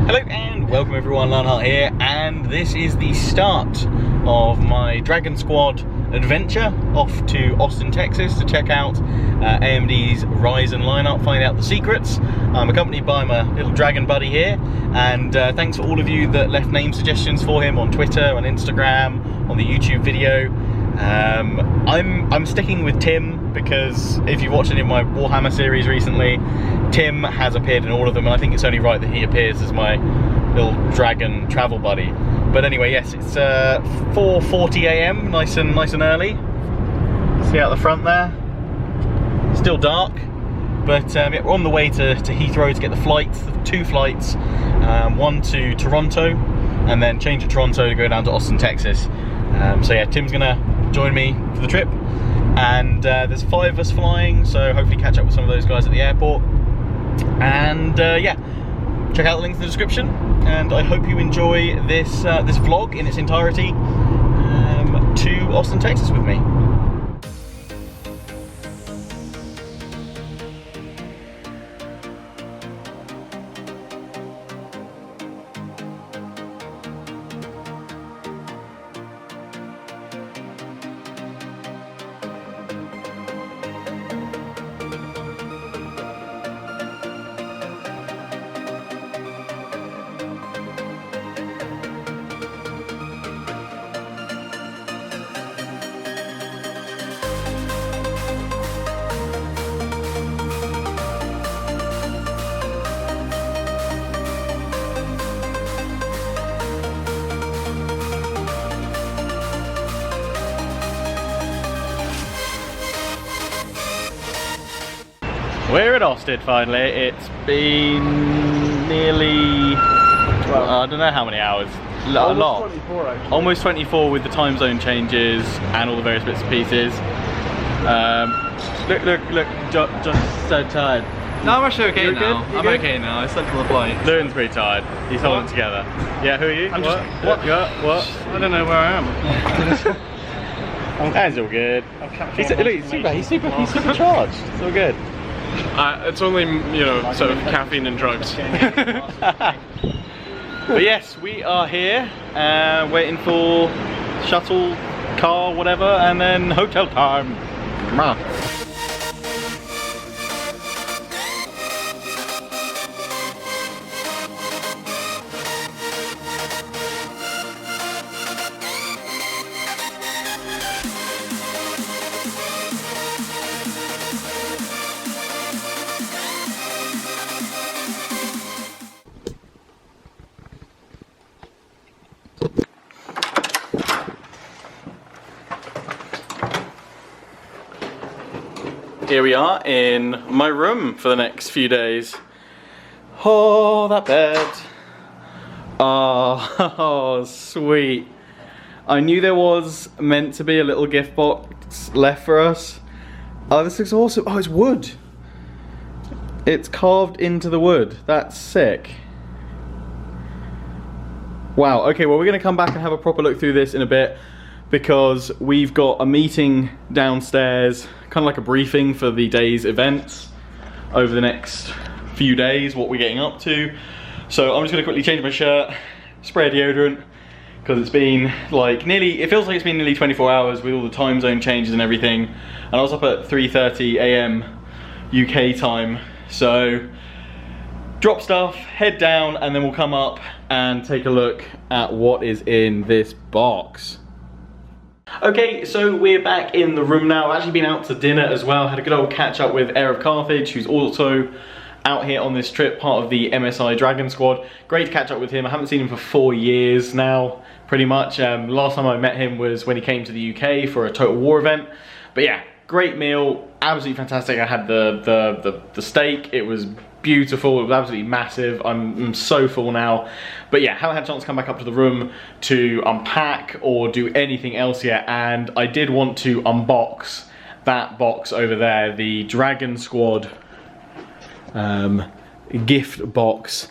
Hello and welcome everyone, Lionheart here, and this is the start of my Dragon Squad adventure off to Austin, Texas to check out AMD's Ryzen lineup, find out the secrets. I'm accompanied by my little dragon buddy here, and thanks for all of you that left name suggestions for him on Twitter, on Instagram, on the YouTube video. I'm sticking with Tim because if you've watched any of my Warhammer series recently, Tim has appeared in all of them, and I think it's only right that he appears as my little dragon travel buddy. But anyway, yes, it's 4:40 AM, nice and early. See out the front there, still dark, but yeah, we're on the way to Heathrow to get the flights, the two flights, one to Toronto, and then change at Toronto to go down to Austin, Texas. So yeah, Tim's gonna join me for the trip, and there's 5 of us flying, so hopefully catch up with some of those guys at the airport. And yeah, check out the links in the description, and I hope you enjoy this this vlog in its entirety to Austin, Texas with me. We're at Austin finally. It's been nearly, well, I don't know how many hours. A lot. 24 actually. Almost 24 with the time zone changes and all the various bits and pieces. Look, John's so tired. No, I'm actually okay now. I'm good? Okay now. I slept on the flight. Lewin's pretty tired. He's holding it together. Yeah, who are you? I'm what? Just, what? Yeah, what? I don't know where I am. That's all good. He's super charged. It's all good. It's only, you know, sort of caffeine and drugs. But yes, we are here, waiting for shuttle, car, whatever, and then hotel time. Here we are in my room for the next few days. Oh, that bed. Oh, sweet. I knew there was meant to be a little gift box left for us. Oh, this looks awesome. Oh, it's wood. It's carved into the wood. That's sick. Wow, okay, well, we're gonna come back and have a proper look through this in a bit, because we've got a meeting downstairs, kind of like a briefing for the day's events over the next few days, what we're getting up to. So I'm just gonna quickly change my shirt, spray deodorant, because it's been like it feels like it's been nearly 24 hours with all the time zone changes and everything. And I was up at 3:30 AM UK time. So drop stuff, head down, and then we'll come up and take a look at what is in this box. Okay, so we're back in the room now. I've actually been out to dinner as well. Had a good old catch up with Air of Carthage, who's also out here on this trip, part of the MSI Dragon Squad. Great to catch up with him. I haven't seen him for 4 years now, pretty much. Last time I met him was when he came to the UK for a Total War event. But yeah, great meal, absolutely fantastic. I had the steak. It was beautiful. It was absolutely massive. I'm so full now. But yeah, haven't had a chance to come back up to the room to unpack or do anything else yet. And I did want to unbox that box over there, the Dragon Squad gift box.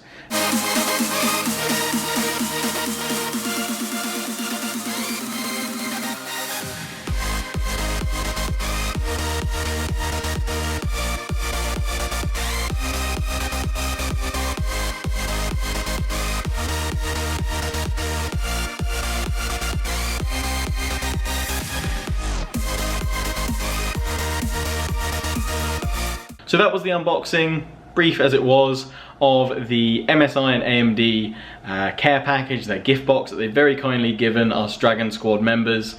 So that was the unboxing, brief as it was, of the MSI and AMD care package, their gift box that they've very kindly given us Dragon Squad members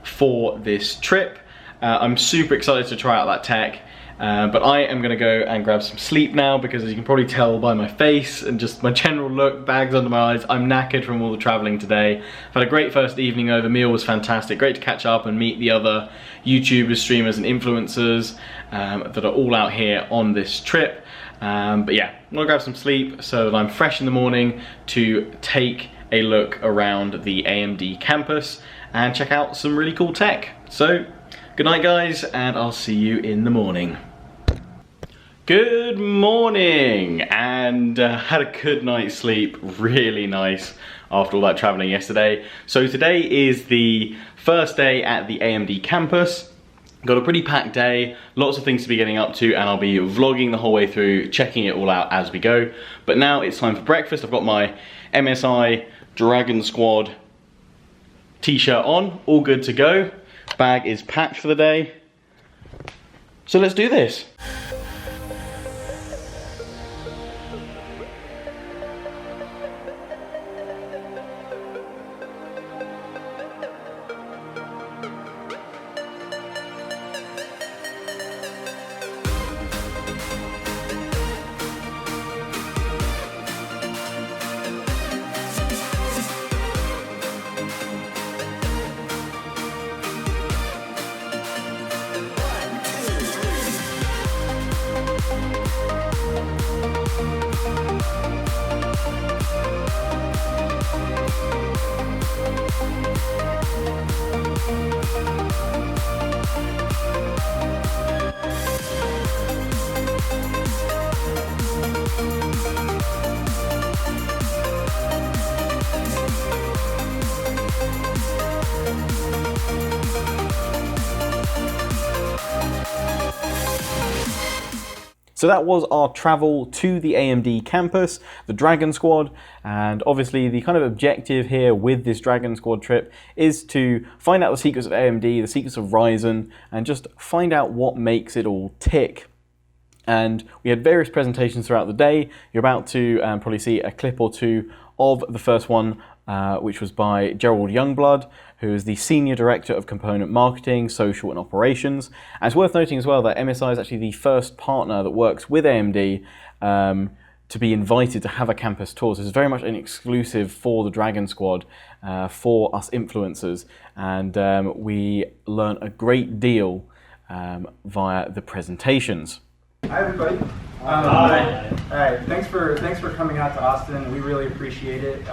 for this trip. I'm super excited to try out that tech, but I am gonna go and grab some sleep now because, as you can probably tell by my face and just my general look, bags under my eyes, I'm knackered from all the traveling today. I've had a great first evening over, meal was fantastic, great to catch up and meet the other YouTubers, streamers and influencers that are all out here on this trip. But yeah, I'm gonna grab some sleep so that I'm fresh in the morning to take a look around the AMD campus and check out some really cool tech. So, good night guys, and I'll see you in the morning. Good morning, and had a good night's sleep, really nice after all that traveling yesterday. So today is the first day at the AMD campus. Got a pretty packed day, lots of things to be getting up to, and I'll be vlogging the whole way through, checking it all out as we go. But now it's time for breakfast. I've got my MSI Dragon Squad t-shirt on, all good to go. Bag is packed for the day. So let's do this. So that was our travel to the AMD campus, the Dragon Squad, and obviously the kind of objective here with this Dragon Squad trip is to find out the secrets of AMD, the secrets of Ryzen, and just find out what makes it all tick. And we had various presentations throughout the day. You're about to probably see a clip or two of the first one, which was by Gerald Youngblood, who is the Senior Director of Component Marketing, Social and Operations. And it's worth noting as well that MSI is actually the first partner that works with AMD to be invited to have a campus tour. So it's very much an exclusive for the Dragon Squad, for us influencers. And we learn a great deal via the presentations. Hi everybody. Hi. All right. Thanks for coming out to Austin. We really appreciate it.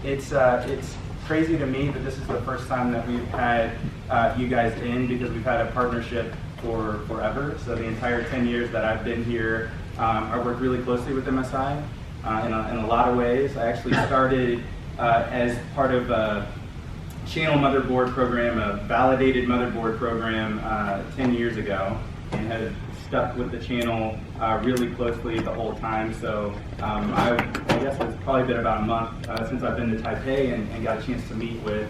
It's crazy to me that this is the first time that we've had you guys in, because we've had a partnership for forever. So the entire 10 years that I've been here, I worked really closely with MSI in a lot of ways. I actually started as part of a channel motherboard program, a validated motherboard program 10 years ago, and had stuck with the channel really closely the whole time. So I guess it's probably been about a month since I've been to Taipei and got a chance to meet with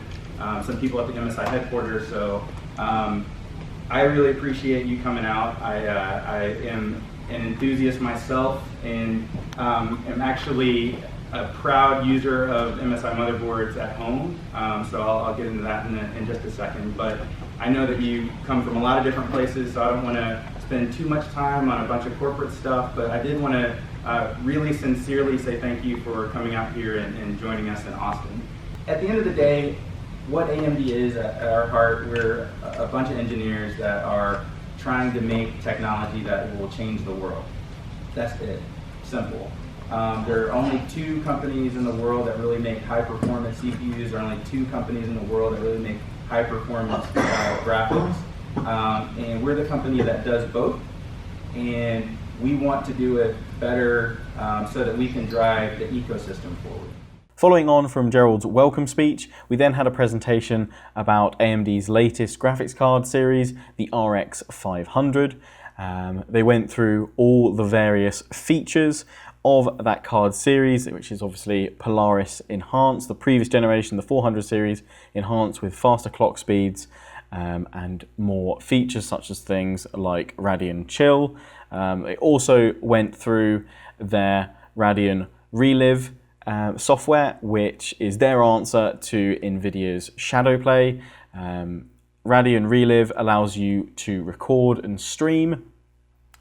some people at the MSI headquarters. So I really appreciate you coming out. I am an enthusiast myself, and am actually a proud user of MSI motherboards at home. So I'll get into that in just a second. But I know that you come from a lot of different places, so I don't want to spend too much time on a bunch of corporate stuff, but I did want to really sincerely say thank you for coming out here and joining us in Austin. At the end of the day, what AMD is at our heart, we're a bunch of engineers that are trying to make technology that will change the world. That's it. Simple. There are only 2 companies in the world that really make high-performance CPUs. There are only 2 companies in the world that really make high-performance graphics. And we're the company that does both, and we want to do it better so that we can drive the ecosystem forward. Following on from Gerald's welcome speech, we then had a presentation about AMD's latest graphics card series, the RX 500. They went through all the various features of that card series, which is obviously Polaris enhanced, the previous generation, the 400 series, enhanced with faster clock speeds and more features such as things like Radeon Chill. It also went through their Radeon Relive software, which is their answer to NVIDIA's Shadowplay. Radeon Relive allows you to record and stream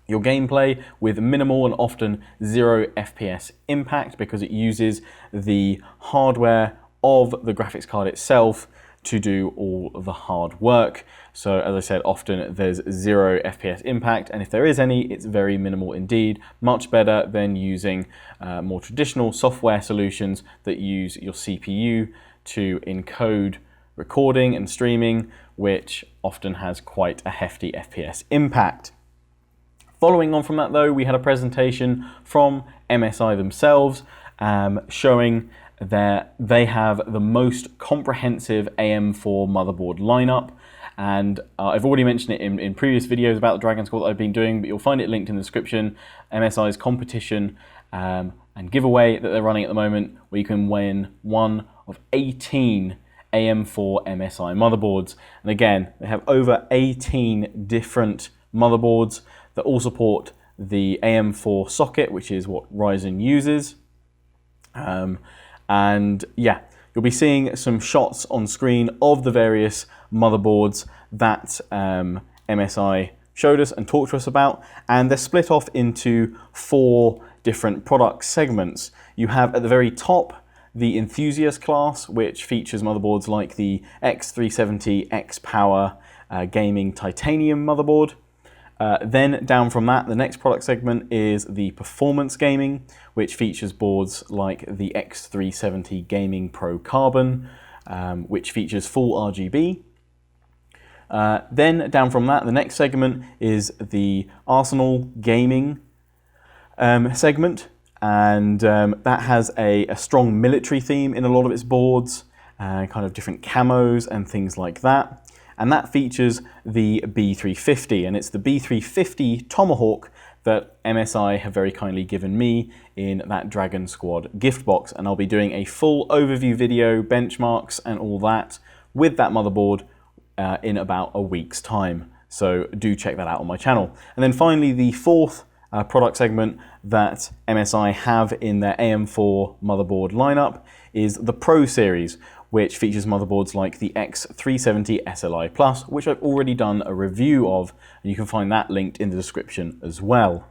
your gameplay with minimal and often 0 FPS impact, because it uses the hardware of the graphics card itself to do all of the hard work. So as I said, often there's 0 FPS impact, and if there is any, it's very minimal indeed. Much better than using more traditional software solutions that use your CPU to encode recording and streaming, which often has quite a hefty FPS impact. Following on from that though, we had a presentation from MSI themselves showing that they have the most comprehensive AM4 motherboard lineup. And I've already mentioned it in previous videos about the Dragon Squad that I've been doing, but you'll find it linked in the description. MSI's competition and giveaway that they're running at the moment, where you can win one of 18 AM4 MSI motherboards. And again, they have over 18 different motherboards that all support the AM4 socket, which is what Ryzen uses. And yeah, you'll be seeing some shots on screen of the various motherboards that MSI showed us and talked to us about, and they're split off into 4 different product segments. You have at the very top the enthusiast class, which features motherboards like the X370 X-Power gaming titanium motherboard. Then down from that, the next product segment is the performance gaming, which features boards like the X370 Gaming Pro Carbon, which features full RGB. Then down from that, the next segment is the Arsenal gaming segment, and that has a strong military theme in a lot of its boards, kind of different camos and things like that. And that features the B350, and it's the B350 Tomahawk that MSI have very kindly given me in that Dragon Squad gift box. And I'll be doing a full overview video, benchmarks and all that with that motherboard in about a week's time. So do check that out on my channel. And then finally, the 4th product segment that MSI have in their AM4 motherboard lineup is the Pro series, which features motherboards like the X370 SLI Plus, which I've already done a review of, and you can find that linked in the description as well.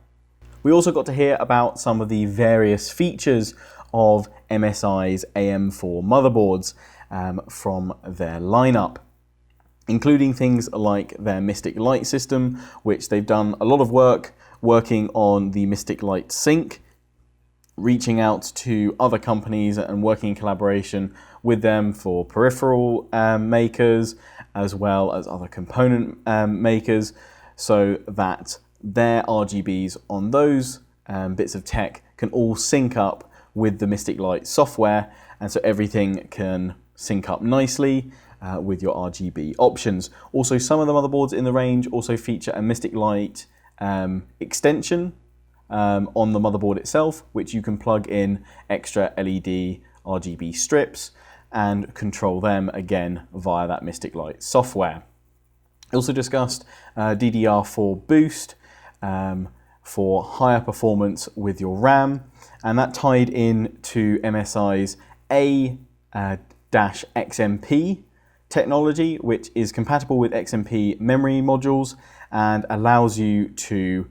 We also got to hear about some of the various features of MSI's AM4 motherboards from their lineup, including things like their Mystic Light system, which they've done a lot of work working on the Mystic Light Sync, reaching out to other companies and working in collaboration with them for peripheral makers as well as other component makers, so that their RGBs on those bits of tech can all sync up with the Mystic Light software, and so everything can sync up nicely with your RGB options. Also, some of the motherboards in the range also feature a Mystic Light extension on the motherboard itself, which you can plug in extra LED RGB strips and control them again via that Mystic Light software. Also discussed DDR4 boost for higher performance with your RAM, and that tied in to MSI's A-XMP technology, which is compatible with XMP memory modules and allows you to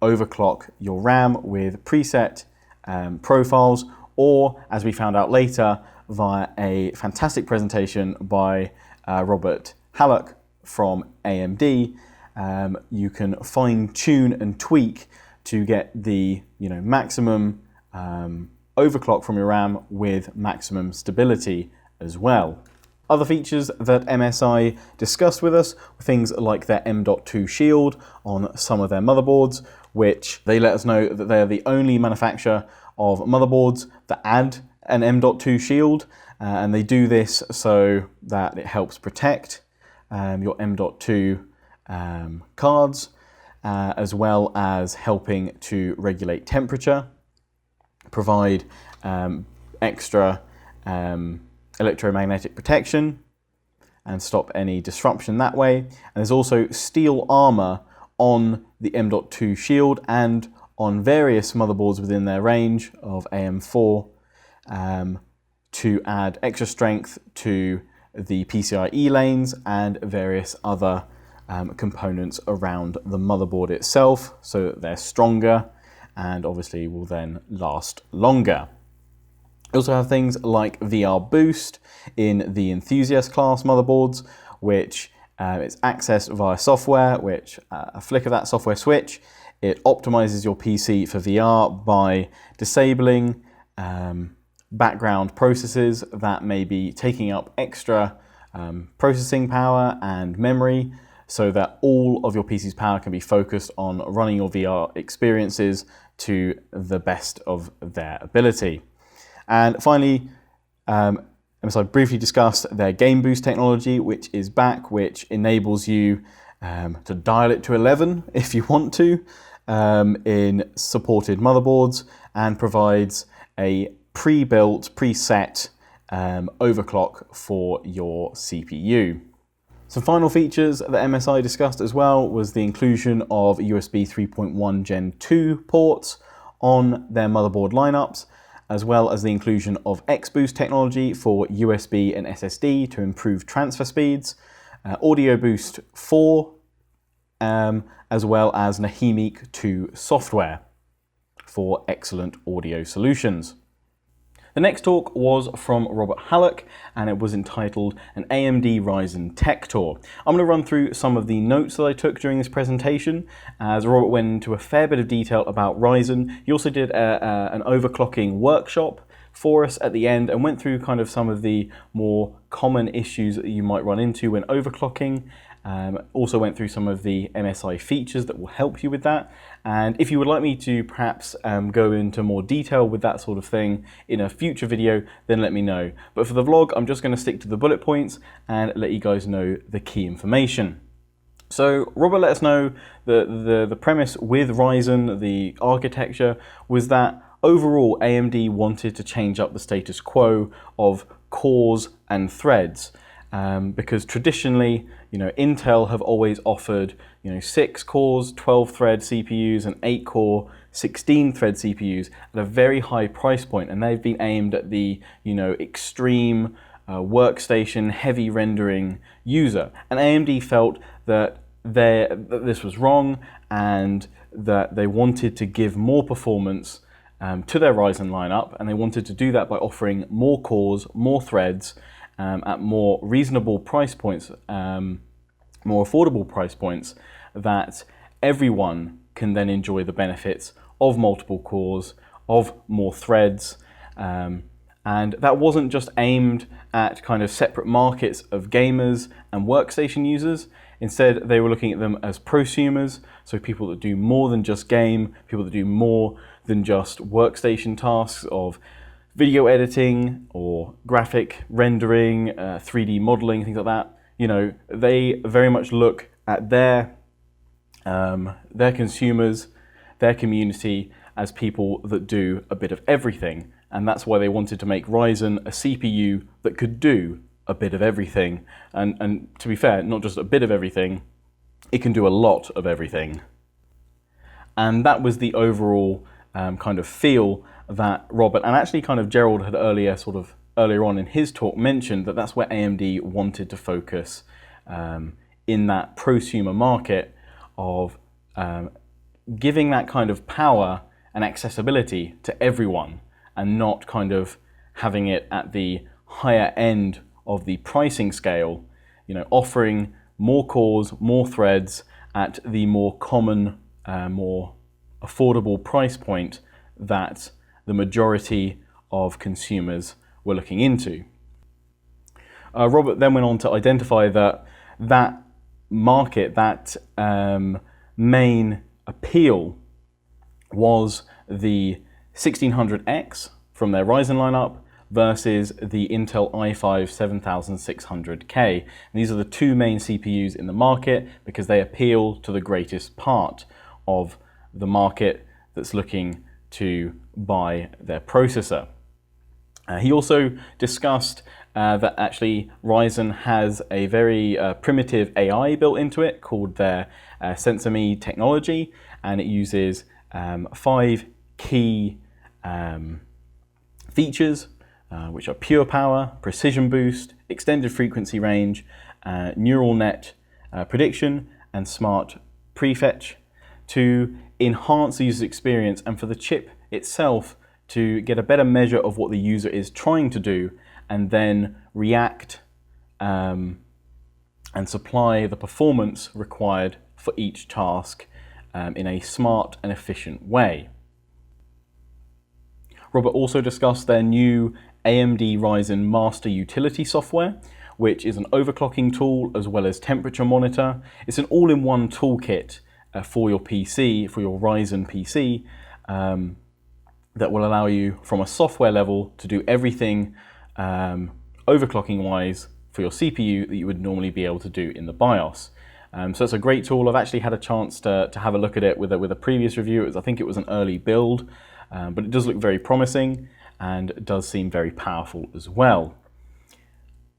overclock your RAM with preset profiles, or, as we found out later, via a fantastic presentation by Robert Hallock from AMD, you can fine-tune and tweak to get the maximum overclock from your RAM with maximum stability as well. Other features that MSI discussed with us were things like their M.2 shield on some of their motherboards, which they let us know that they are the only manufacturer of motherboards that add an M.2 shield, and they do this so that it helps protect your M.2 cards, as well as helping to regulate temperature, provide extra electromagnetic protection, and stop any disruption that way. And there's also steel armor on the M.2 shield and on various motherboards within their range of AM4 to add extra strength to the PCIe lanes and various other components around the motherboard itself, so that they're stronger and obviously will then last longer. You also have things like VR Boost in the Enthusiast class motherboards, which is accessed via software, which a flick of that software switch, it optimizes your PC for VR by disabling background processes that may be taking up extra processing power and memory, so that all of your PC's power can be focused on running your VR experiences to the best of their ability. And finally, MSI briefly discussed their Game Boost technology, which is back, which enables you to dial it to 11 if you want to in supported motherboards, and provides a pre-built, preset overclock for your CPU. Some final features that MSI discussed as well was the inclusion of USB 3.1 Gen 2 ports on their motherboard lineups, as well as the inclusion of X-Boost technology for USB and SSD to improve transfer speeds, Audio Boost 4, as well as Nahimic 2 software for excellent audio solutions. The next talk was from Robert Hallock, and it was entitled An AMD RYZEN Tech Tour. I'm going to run through some of the notes that I took during this presentation, as Robert went into a fair bit of detail about Ryzen. He also did an overclocking workshop for us at the end and went through kind of some of the more common issues that you might run into when overclocking. Also went through some of the MSI features that will help you with that. And if you would like me to perhaps go into more detail with that sort of thing in a future video, then let me know. But for the vlog, I'm just going to stick to the bullet points and let you guys know the key information. So Robert let us know that the premise with Ryzen, the architecture, was that overall AMD wanted to change up the status quo of cores and threads. Because traditionally, Intel have always offered, 6 cores, 12 thread CPUs and 8 core, 16 thread CPUs at a very high price point, and they've been aimed at the, extreme workstation heavy rendering user. And AMD felt that this was wrong, and that they wanted to give more performance to their Ryzen lineup, and they wanted to do that by offering more cores, more threads, at more reasonable price points, more affordable price points, that everyone can then enjoy the benefits of multiple cores, of more threads, and that wasn't just aimed at kind of separate markets of gamers and workstation users. Instead, they were looking at them as prosumers, so people that do more than just game, people that do more than just workstation tasks of video editing or graphic rendering, 3D modeling, things like that. They very much look at their consumers, their community, as people that do a bit of everything. And that's why they wanted to make Ryzen a CPU that could do a bit of everything. And to be fair, not just a bit of everything, it can do a lot of everything. And that was the overall kind of feel that Robert, and actually kind of Gerald had earlier on in his talk mentioned that that's where AMD wanted to focus in that prosumer market of giving that kind of power and accessibility to everyone, and not kind of having it at the higher end of the pricing scale, offering more cores, more threads at the more common, more affordable price point that the majority of consumers were looking into. Robert then went on to identify that market, that main appeal was the 1600X from their Ryzen lineup versus the Intel i5 7600K. And these are the two main CPUs in the market because they appeal to the greatest part of the market that's looking to buy their processor. He also discussed that actually Ryzen has a very primitive AI built into it called their SensorMe technology, and it uses 5 key features, which are pure power, precision boost, extended frequency range, neural net prediction, and smart prefetch, to enhance the user's experience and for the chip itself to get a better measure of what the user is trying to do and then react and supply the performance required for each task in a smart and efficient way. Robert also discussed their new AMD RYZEN Master Utility software, which is an overclocking tool as well as temperature monitor. It's an all-in-one toolkit for your PC, for your Ryzen PC, that will allow you from a software level to do everything overclocking wise for your CPU that you would normally be able to do in the BIOS. So it's a great tool. I've actually had a chance to have a look at it with a previous review. I think it was an early build, but it does look very promising and does seem very powerful as well.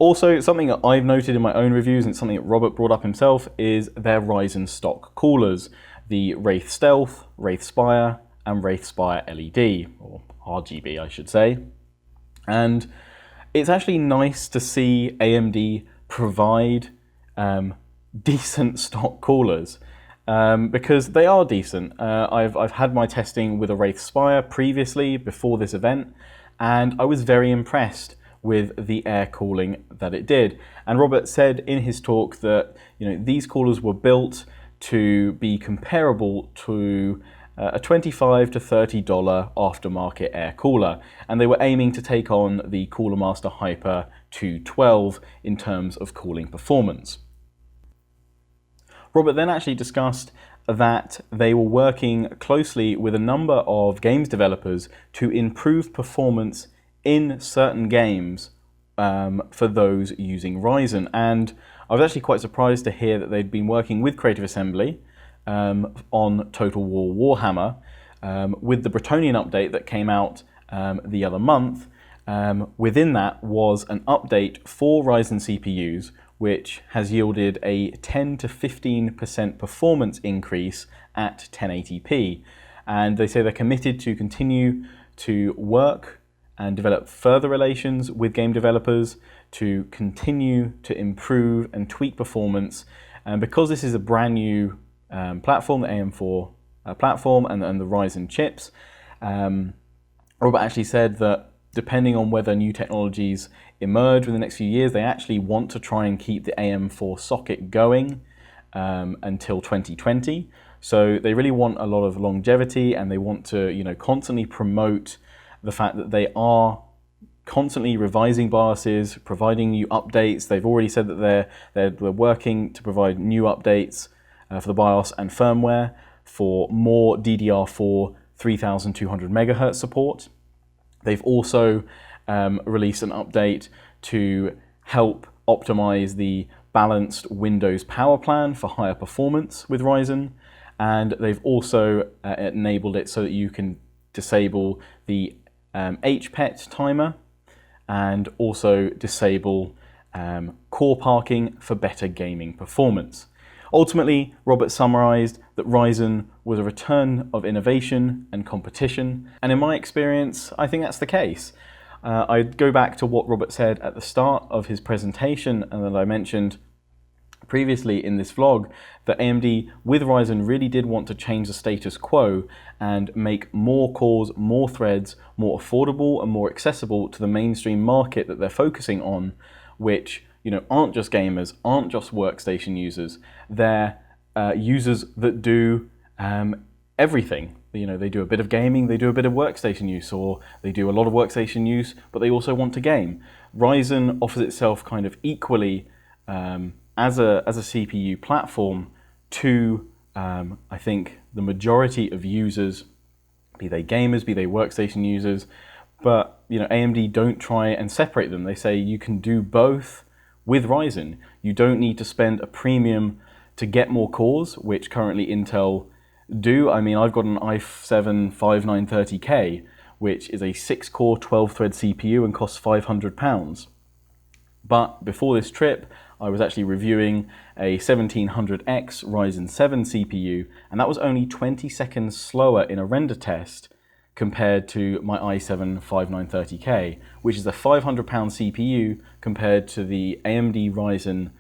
Also, something that I've noted in my own reviews and something that Robert brought up himself is their Ryzen stock coolers, the Wraith Stealth, Wraith Spire, and Wraith Spire LED, or RGB I should say. And it's actually nice to see AMD provide decent stock coolers, because they are decent. I've had my testing with a Wraith Spire previously before this event, and I was very impressed with the air cooling that it did. And Robert said in his talk that these coolers were built to be comparable to a $25 to $30 aftermarket air cooler, and they were aiming to take on the Cooler Master Hyper 212 in terms of cooling performance. Robert then actually discussed that they were working closely with a number of games developers to improve performance in certain games for those using Ryzen. And I was actually quite surprised to hear that they'd been working with Creative Assembly on Total War Warhammer with the Bretonian update that came out the other month. Within that was an update for Ryzen CPUs, which has yielded a 10 to 15% performance increase at 1080p. And they say they're committed to continue to work and develop further relations with game developers to continue to improve and tweak performance. And because this is a brand new platform, the AM4 platform and the Ryzen chips, Robert actually said that depending on whether new technologies emerge in the next few years, they actually want to try and keep the AM4 socket going until 2020. So they really want a lot of longevity, and they want to constantly promote the fact that they are constantly revising BIOSes, providing new updates. They've already said that they're working to provide new updates for the BIOS and firmware for more DDR4 3200 megahertz support. They've also released an update to help optimize the balanced Windows power plan for higher performance with Ryzen, and they've also enabled it so that you can disable the HPET timer and also disable core parking for better gaming performance. Ultimately, Robert summarized that Ryzen was a return of innovation and competition, and in my experience, I think that's the case. I'd go back to what Robert said at the start of his presentation, and that I mentioned previously in this vlog, that AMD with Ryzen really did want to change the status quo and make more cores, more threads, more affordable and more accessible to the mainstream market that they're focusing on, which aren't just gamers, aren't just workstation users. They're users that do everything. They do a bit of gaming, they do a bit of workstation use, or they do a lot of workstation use, but they also want to game. Ryzen offers itself kind of equally as a CPU platform to, I think, the majority of users, be they gamers, be they workstation users. But AMD don't try and separate them. They say you can do both with Ryzen. You don't need to spend a premium to get more cores, which currently Intel do. I mean, I've got an i7 5930K, which is a 6-core 12-thread CPU and costs £500. But before this trip, I was actually reviewing a 1700X Ryzen 7 CPU, and that was only 20 seconds slower in a render test compared to my i7 5930K, which is a £500 CPU compared to the AMD Ryzen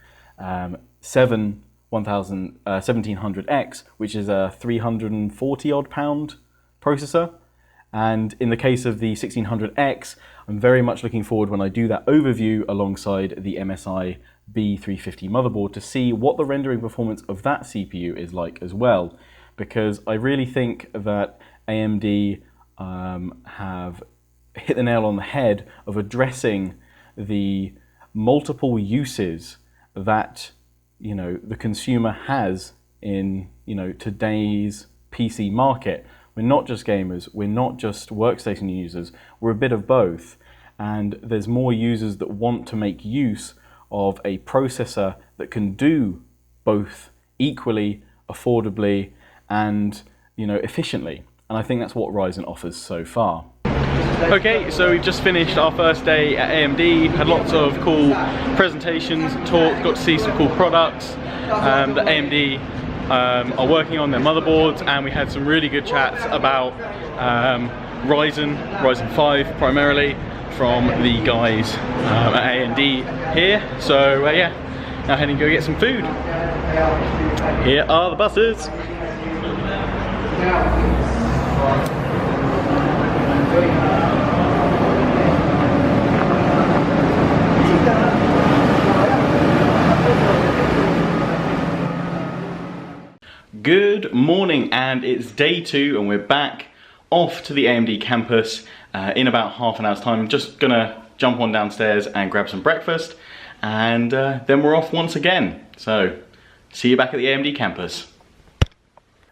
1700X, which is a 340 odd pound processor. And in the case of the 1600X, I'm very much looking forward when I do that overview alongside the MSI B350 motherboard to see what the rendering performance of that CPU is like as well, because I really think that AMD have hit the nail on the head of addressing the multiple uses that the consumer has in today's PC market. We're not just gamers, we're not just workstation users, we're a bit of both, and there's more users that want to make use of a processor that can do both equally, affordably, and efficiently. And I think that's what Ryzen offers so far. Okay, so we've just finished our first day at AMD, had lots of cool presentations, talk, got to see some cool products that AMD are working on, their motherboards, and we had some really good chats about Ryzen 5 primarily from the guys at AMD here. So yeah, now heading to go get some food. Here are the buses. Good morning, and it's day 2 and we're back off to the AMD campus in about half an hour's time. I'm just gonna jump on downstairs and grab some breakfast, and then we're off once again. So see you back at the AMD campus.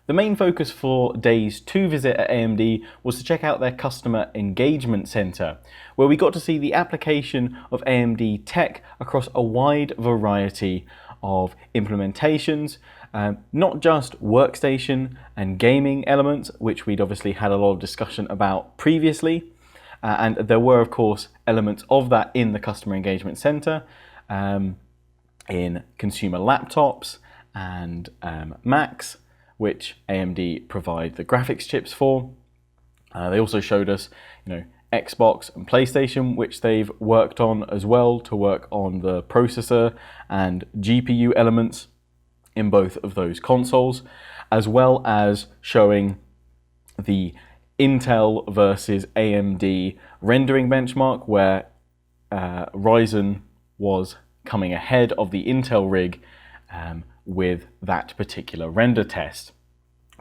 The main focus for day's 2 visit at AMD was to check out their Customer Engagement Center, where we got to see the application of AMD tech across a wide variety of implementations, not just workstation and gaming elements, which we'd obviously had a lot of discussion about previously, and there were of course elements of that in the Customer Engagement Center, in consumer laptops and Macs, which AMD provide the graphics chips for. They also showed us, Xbox and PlayStation, which they've worked on as well to work on the processor and GPU elements in both of those consoles, as well as showing the Intel versus AMD rendering benchmark, where Ryzen was coming ahead of the Intel rig with that particular render test.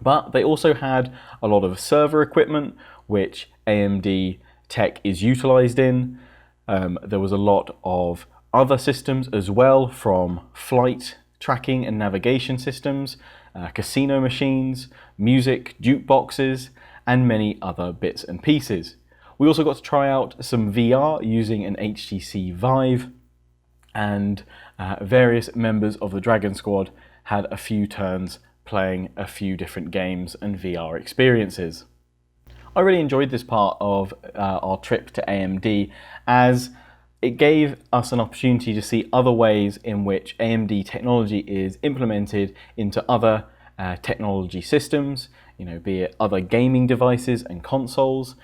But they also had a lot of server equipment which AMD tech is utilized in. There was a lot of other systems as well, from flight tracking and navigation systems, casino machines, music, jukeboxes, and many other bits and pieces. We also got to try out some VR using an HTC Vive, and various members of the Dragon Squad had a few turns playing a few different games and VR experiences. I really enjoyed this part of our trip to AMD, as it gave us an opportunity to see other ways in which AMD technology is implemented into other technology systems, be it other gaming devices and consoles,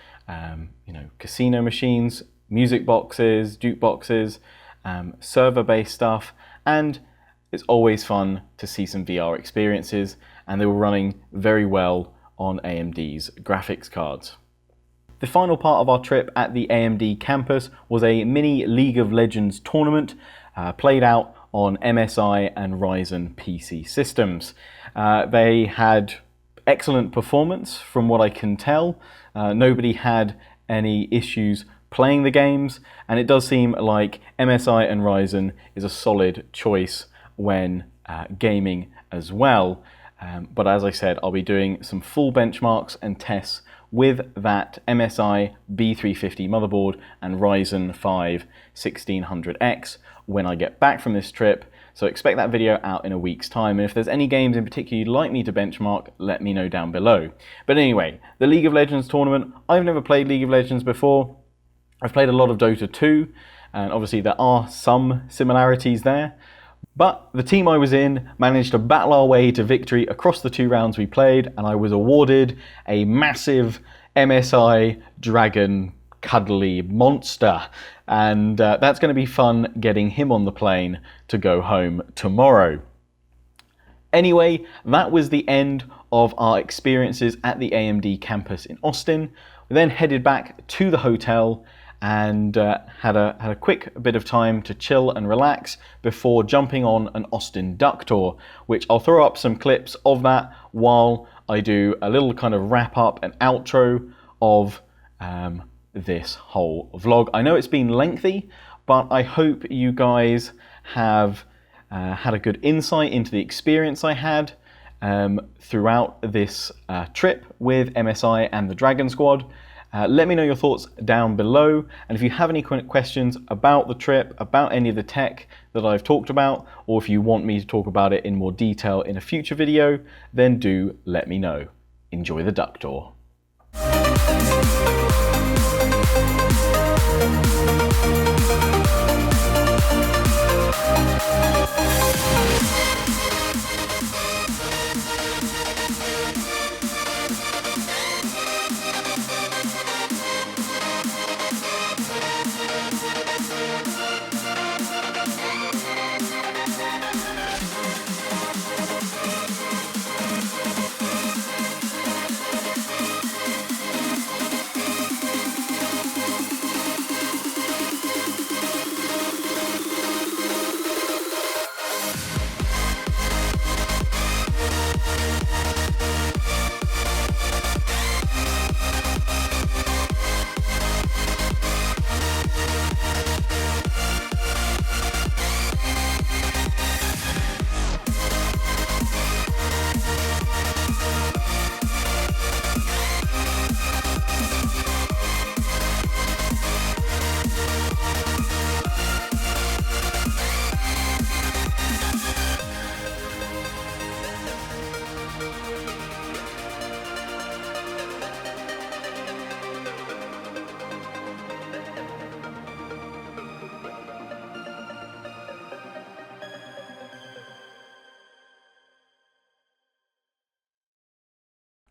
casino machines, music boxes, jukeboxes, server-based stuff, and it's always fun to see some VR experiences, and they were running very well on AMD's graphics cards. The final part of our trip at the AMD campus was a mini League of Legends tournament played out on MSI and Ryzen PC systems. They had excellent performance from what I can tell. Nobody had any issues playing the games, and it does seem like MSI and Ryzen is a solid choice when gaming as well. But as I said, I'll be doing some full benchmarks and tests with that MSI B350 motherboard and Ryzen 5 1600X when I get back from this trip. So expect that video out in a week's time. And if there's any games in particular you'd like me to benchmark, let me know down below. But anyway, the League of Legends tournament. I've never played League of Legends before. I've played a lot of Dota 2, and obviously there are some similarities there. But the team I was in managed to battle our way to victory across the 2 rounds we played, and I was awarded a massive MSI Dragon cuddly monster. And that's going to be fun getting him on the plane to go home tomorrow. Anyway, that was the end of our experiences at the AMD campus in Austin. We then headed back to the hotel and had a quick bit of time to chill and relax before jumping on an Austin duck tour, which I'll throw up some clips of that while I do a little kind of wrap up and outro of this whole vlog. I know it's been lengthy, but I hope you guys have had a good insight into the experience I had throughout this trip with MSI and the Dragon Squad. Let me know your thoughts down below, and if you have any questions about the trip, about any of the tech that I've talked about, or if you want me to talk about it in more detail in a future video, then do let me know. Enjoy the duck tour.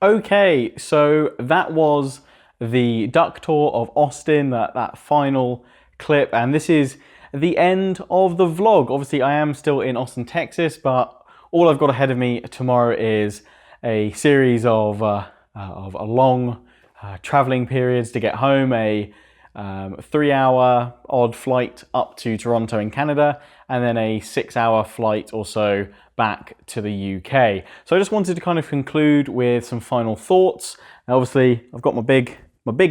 Okay, so that was the duck tour of Austin, that final clip, and this is the end of the vlog. Obviously, I am still in Austin, Texas, but all I've got ahead of me tomorrow is a series of long traveling periods to get home, a 3-hour odd flight up to Toronto in Canada, and then a 6-hour flight or so back to the UK. So I just wanted to kind of conclude with some final thoughts. Now, obviously, I've got my big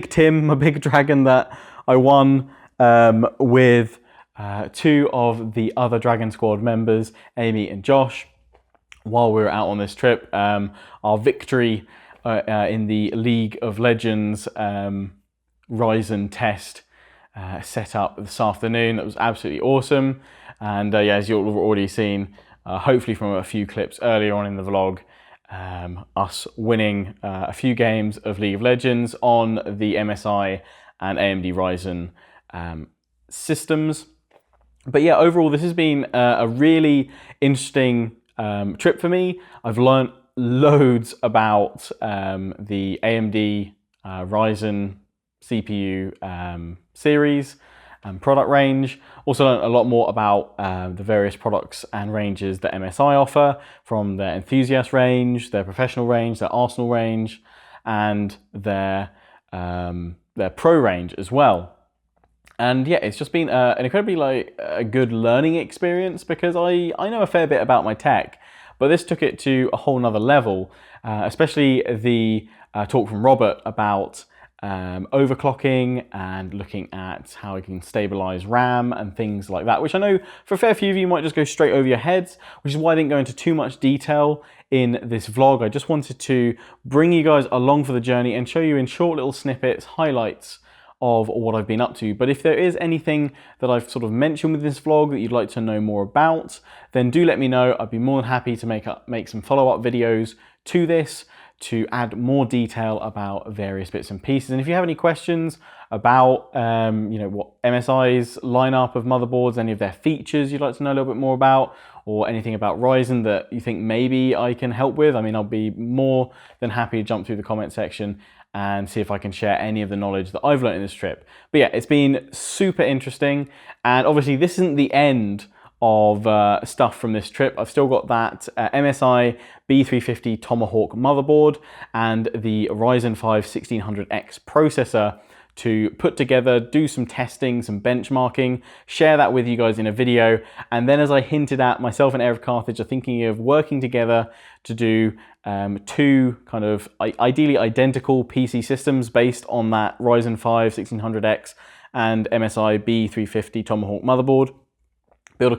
Tim, my big dragon that I won with 2 of the other Dragon Squad members, Amy and Josh, while we were out on this trip. Our victory in the League of Legends RYZEN test set up this afternoon. That was absolutely awesome. And yeah, as you'll have already seen, hopefully from a few clips earlier on in the vlog, us winning a few games of League of Legends on the MSI and AMD RYZEN systems. But yeah, overall, this has been a really interesting trip for me. I've learned loads about the AMD RYZEN CPU series and product range. Also learned a lot more about the various products and ranges that MSI offer, from their enthusiast range, their professional range, their Arsenal range, and their pro range as well. And yeah, it's just been an incredibly a good learning experience, because I know a fair bit about my tech, but this took it to a whole nother level, especially the talk from Robert about overclocking and looking at how we can stabilize RAM and things like that, which I know for a fair few of you might just go straight over your heads, which is why I didn't go into too much detail in this vlog. I just wanted to bring you guys along for the journey and show you in short little snippets, highlights of what I've been up to. But if there is anything that I've sort of mentioned with this vlog that you'd like to know more about, then do let me know. I'd be more than happy to make some follow-up videos to this to add more detail about various bits and pieces. And if you have any questions about what MSI's lineup of motherboards, any of their features you'd like to know a little bit more about, or anything about Ryzen that you think maybe I can help with, I mean, I'll be more than happy to jump through the comment section and see if I can share any of the knowledge that I've learned in this trip. But yeah, it's been super interesting, and obviously this isn't the end of stuff from this trip. I've still got that MSI B350 Tomahawk motherboard and the Ryzen 5 1600X processor to put together, do some testing, some benchmarking, share that with you guys in a video. And then, as I hinted at, myself and Eric Carthage are thinking of working together to do two kind of ideally identical PC systems based on that Ryzen 5 1600X and MSI B350 Tomahawk motherboard. Build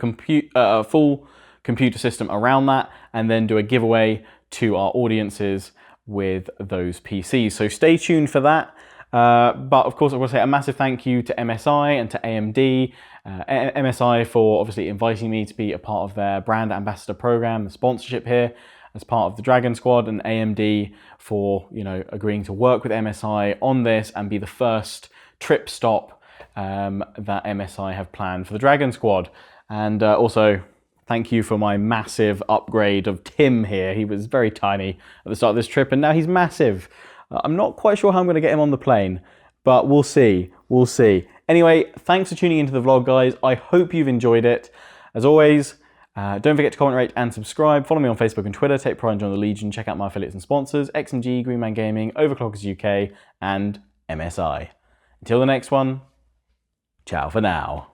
a full computer system around that, and then do a giveaway to our audiences with those PCs. So stay tuned for that. But of course, I want to say a massive thank you to MSI and to AMD. MSI for obviously inviting me to be a part of their brand ambassador program, the sponsorship here as part of the Dragon Squad, and AMD for agreeing to work with MSI on this and be the first trip stop that MSI have planned for the Dragon Squad. And also, thank you for my massive upgrade of Tim here. He was very tiny at the start of this trip, and now he's massive. I'm not quite sure how I'm going to get him on the plane, but we'll see. We'll see. Anyway, thanks for tuning into the vlog, guys. I hope you've enjoyed it. As always, don't forget to comment, rate, and subscribe. Follow me on Facebook and Twitter. Take pride and join the Legion. Check out my affiliates and sponsors, XMG, Green Man Gaming, Overclockers UK, and MSI. Until the next one, ciao for now.